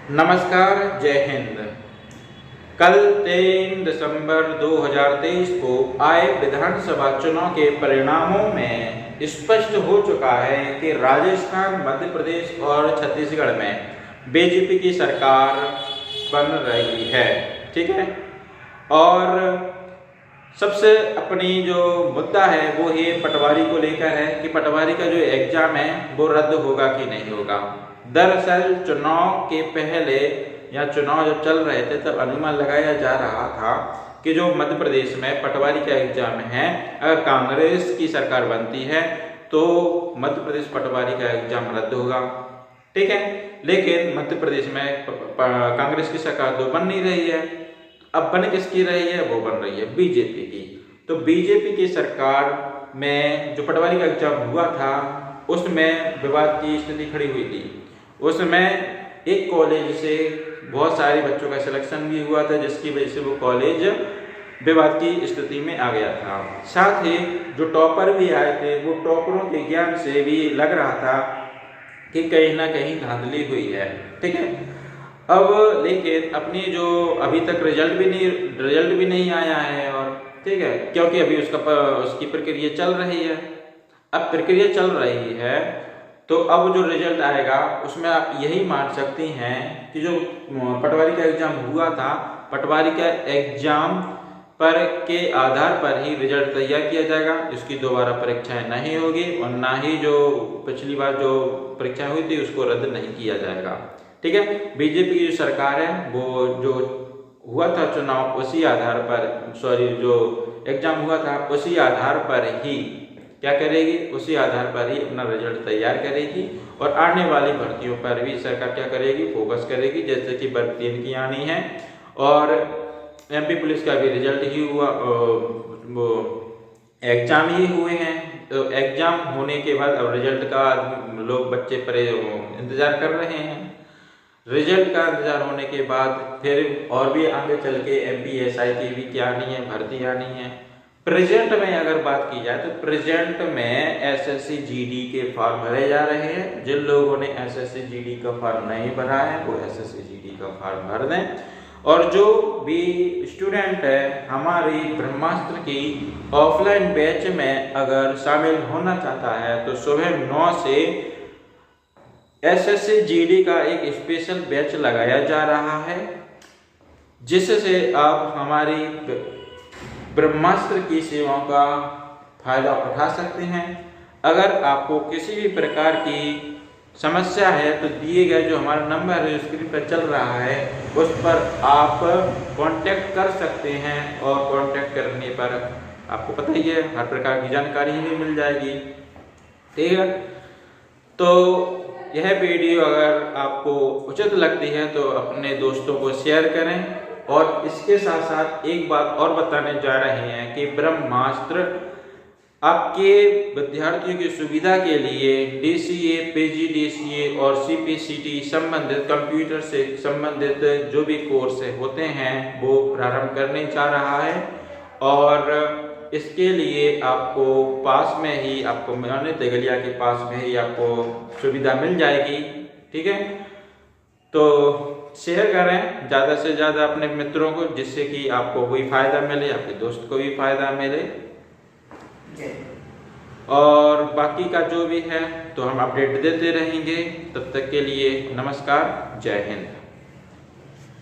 नमस्कार, जय हिंद। कल 3 दिसंबर 2023 को आए विधानसभा चुनाव के परिणामों में स्पष्ट हो चुका है कि राजस्थान, मध्य प्रदेश और छत्तीसगढ़ में बीजेपी की सरकार बन रही है। ठीक है, और सबसे अपनी जो मुद्दा है वो ये पटवारी को लेकर है कि पटवारी का जो एग्जाम है वो रद्द होगा कि नहीं होगा। दरअसल चुनाव के पहले या चुनाव जब चल रहे थे तब अनुमान लगाया जा रहा था कि जो मध्य प्रदेश में पटवारी का एग्जाम है, अगर कांग्रेस की सरकार बनती है तो मध्य प्रदेश पटवारी का एग्जाम रद्द होगा। ठीक है, लेकिन मध्य प्रदेश में कांग्रेस की सरकार तो बन नहीं रही है। अब बन किसकी रही है? वो बन रही है बीजेपी की। तो बीजेपी की सरकार में जो पटवारी का एग्जाम हुआ था उसमें विवाद की स्थिति खड़ी हुई थी। उसमें एक कॉलेज से बहुत सारे बच्चों का सिलेक्शन भी हुआ था, जिसकी वजह से वो कॉलेज विवाद की स्थिति में आ गया था। साथ ही जो टॉपर भी आए थे वो टॉपरों के ज्ञान से भी लग रहा था कि कहीं ना कहीं धांधली हुई है। ठीक है, अब लेकिन अपनी जो अभी तक रिजल्ट भी नहीं आया है, और ठीक है, क्योंकि अभी उसकी प्रक्रिया चल रही है। अब प्रक्रिया चल रही है तो अब जो रिजल्ट आएगा उसमें आप यही मान सकती हैं कि जो पटवारी का एग्जाम हुआ था, पटवारी का एग्जाम पर के आधार पर ही रिजल्ट तैयार किया जाएगा। इसकी दोबारा परीक्षाएं नहीं होगी और ना ही जो पिछली बार जो परीक्षाएं हुई थी उसको रद्द नहीं किया जाएगा। ठीक है, बीजेपी की जो सरकार है वो जो हुआ था चुनाव उसी आधार पर, जो एग्जाम हुआ था उसी आधार पर ही क्या करेगी, उसी आधार पर ही अपना रिजल्ट तैयार करेगी। और आने वाली भर्तियों पर भी सरकार क्या करेगी, फोकस करेगी। जैसे कि भर्ती इनकी आनी है और एमपी पुलिस का भी रिजल्ट ही हुआ, वो एग्जाम ही हुए हैं। तो एग्जाम होने के बाद अब रिजल्ट का लोग बच्चे पर इंतजार कर रहे हैं। रिजल्ट का इंतजार होने के बाद फिर और भी आगे चल के एमपीएसआई की भी क्या आनी है, भर्ती आनी है। प्रेजेंट में अगर बात की जाए तो प्रेजेंट में एसएससी जीडी के फॉर्म भरे जा रहे हैं। जिन लोगों ने एसएससी जीडी का फॉर्म नहीं भरा है वो एसएससी जीडी का फॉर्म भर दें। और जो भी स्टूडेंट है हमारी ब्रह्मास्त्र की ऑफलाइन बैच में अगर शामिल होना चाहता है तो सुबह 9 से एसएससी जीडी का एक स्पेशल बैच लगाया जा रहा है, जिससे आप हमारी ब्रह्मास्त्र की सेवाओं का फायदा उठा सकते हैं। अगर आपको किसी भी प्रकार की समस्या है तो दिए गए जो हमारा नंबर है स्क्रीन पर चल रहा है उस पर आप कांटेक्ट कर सकते हैं। और कांटेक्ट करने पर आपको पता ही है हर प्रकार की जानकारी भी मिल जाएगी। ठीक है, तो यह वीडियो अगर आपको उचित लगती है तो अपने दोस्तों को शेयर करें। और इसके साथ साथ एक बात और बताने जा रहे हैं कि ब्रह्मास्त्र आपके विद्यार्थियों की सुविधा के लिए डीसीए, पीजीडीसीए और सीपीसीटी संबंधित कंप्यूटर से संबंधित जो भी कोर्स होते हैं वो प्रारंभ करने जा रहा है। और इसके लिए आपको पास में ही आपको तेगलिया के पास में ही आपको सुविधा मिल जाएगी। ठीक है, तो शेयर करें ज़्यादा से ज़्यादा अपने मित्रों को, जिससे कि आपको कोई फायदा मिले, आपके दोस्त को भी फायदा मिले। और बाकी का जो भी है तो हम अपडेट देते रहेंगे। तब तक के लिए नमस्कार, जय हिंद।